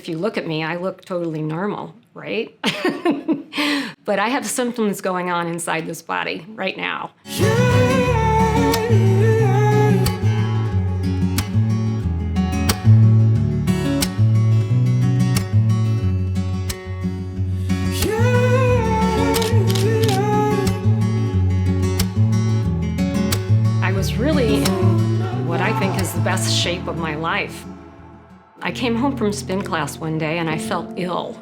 if you look at me, I look totally normal, right? But I have symptoms going on inside this body right now. I was really in what I think is the best shape of my life. I came home from spin class one day and I felt ill.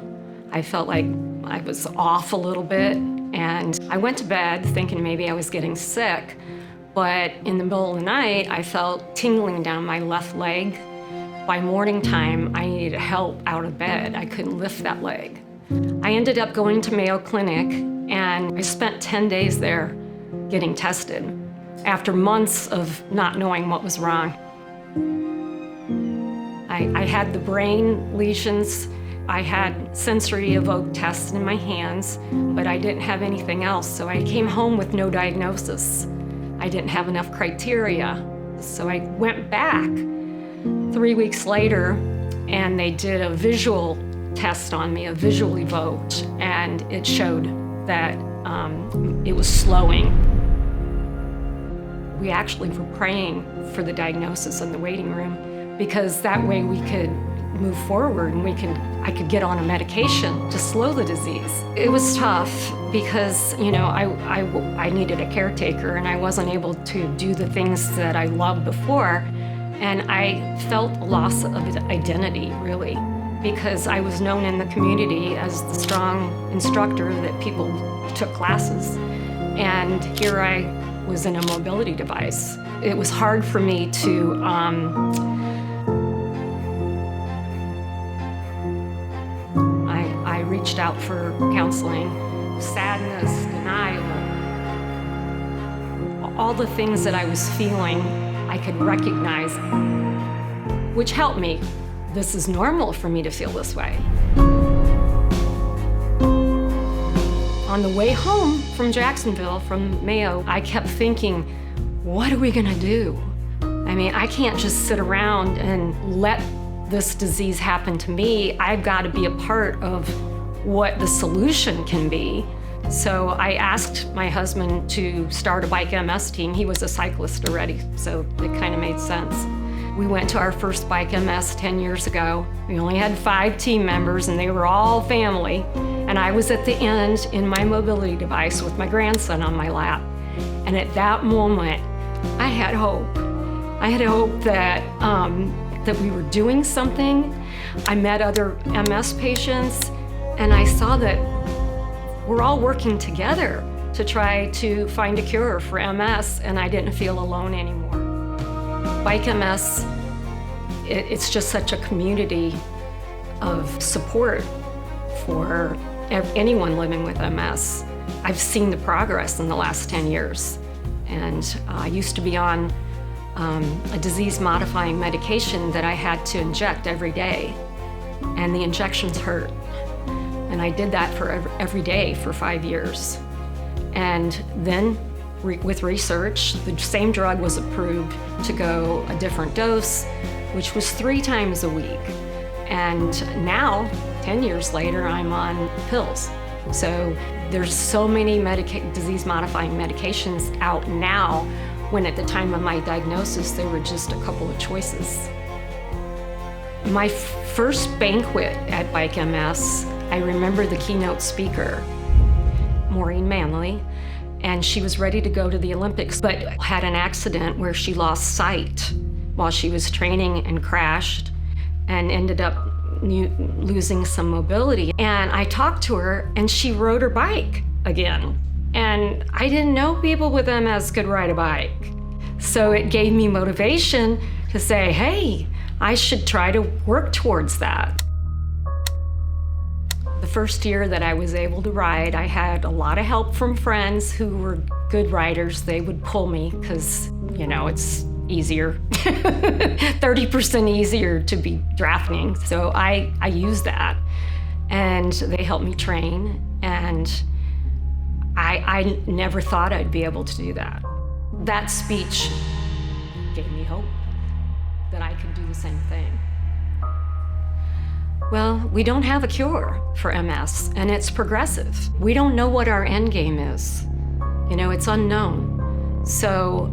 I felt like I was off a little bit, and I went to bed thinking maybe I was getting sick, but in the middle of the night, I felt tingling down my left leg. By morning time, I needed help out of bed. I couldn't lift that leg. I ended up going to Mayo Clinic, and I spent 10 days there getting tested after months of not knowing what was wrong. I had the brain lesions. I had sensory evoked tests in my hands, but I didn't have anything else. So I came home with no diagnosis. I didn't have enough criteria. So I went back 3 weeks later, and they did a visual test on me, a visual evoked, and it showed that it was slowing. We actually were praying for the diagnosis in the waiting room, because that way we could move forward and I could get on a medication to slow the disease. It was tough because, I needed a caretaker and I wasn't able to do the things that I loved before. And I felt a loss of identity, really, because I was known in the community as the strong instructor that people took classes. And here I was in a mobility device. It was hard for me to I reached out for counseling, sadness, denial. All the things that I was feeling, I could recognize, which helped me. This is normal for me to feel this way. On the way home from Jacksonville, from Mayo, I kept thinking, what are we gonna do? I mean, I can't just sit around and let this disease happen to me. I've got to be a part of what the solution can be. So I asked my husband to start a bike MS team. He was a cyclist already, so it kind of made sense. We went to our first bike MS 10 years ago. We only had 5 team members and they were all family. And I was at the end in my mobility device with my grandson on my lap. And at that moment, I had hope. I had hope that we were doing something. I met other MS patients, and I saw that we're all working together to try to find a cure for MS, and I didn't feel alone anymore. Bike MS, it's just such a community of support for anyone living with MS. I've seen the progress in the last 10 years, and I used to be on a disease-modifying medication that I had to inject every day, and the injections hurt. And I did that for every day for 5 years. And then with research, the same drug was approved to go a different dose, which was 3 times a week. And now, 10 years later, I'm on pills. So there's so many disease-modifying medications out now, when at the time of my diagnosis, there were just a couple of choices. My first banquet at Bike MS, I remember the keynote speaker, Maureen Manley, and she was ready to go to the Olympics, but had an accident where she lost sight while she was training and crashed and ended up losing some mobility. And I talked to her and she rode her bike again. And I didn't know people with MS could ride a bike. So it gave me motivation to say, hey, I should try to work towards that. The first year that I was able to ride, I had a lot of help from friends who were good riders. They would pull me because, it's easier, 30% easier to be drafting. So I used that, and they helped me train, and I never thought I'd be able to do that. That speech gave me hope that I could do the same thing. Well, we don't have a cure for MS, and it's progressive. We don't know what our end game is. You know, it's unknown. So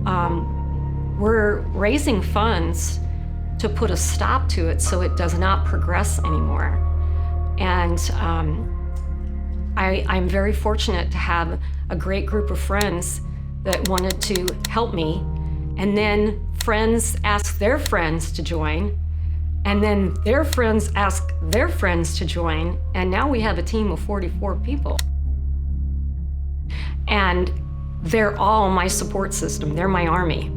we're raising funds to put a stop to it so it does not progress anymore. And I'm very fortunate to have a great group of friends that wanted to help me. And then friends ask their friends to join. And then their friends ask their friends to join. And now we have a team of 44 people. And they're all my support system. They're my army.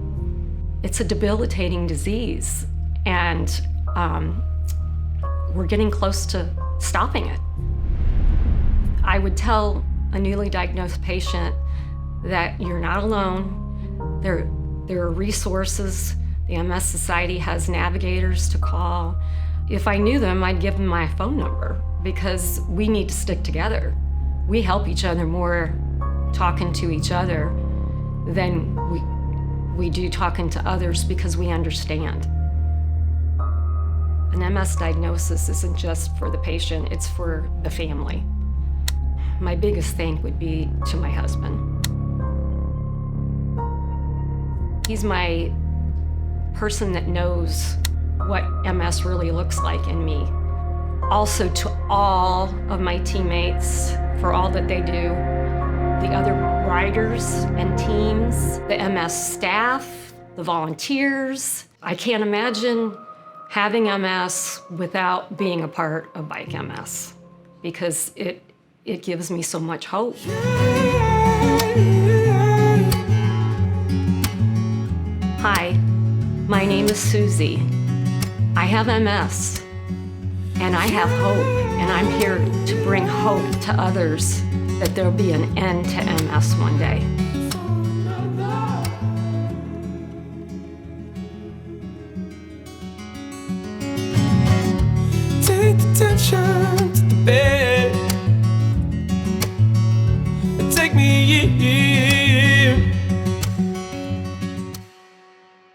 It's a debilitating disease. And we're getting close to stopping it. I would tell a newly diagnosed patient that you're not alone. There are resources. The MS Society has navigators to call. If I knew them, I'd give them my phone number because we need to stick together. We help each other more talking to each other than we do talking to others because we understand. An MS diagnosis isn't just for the patient, it's for the family. My biggest thank would be to my husband. He's my person that knows what MS really looks like in me. Also to all of my teammates for all that they do, the other riders and teams, the MS staff, the volunteers. I can't imagine having MS without being a part of Bike MS because it gives me so much hope. Hi, my name is Susie. I have MS, and I have hope, and I'm here to bring hope to others that there'll be an end to MS one day. Take the tension to the bed and take me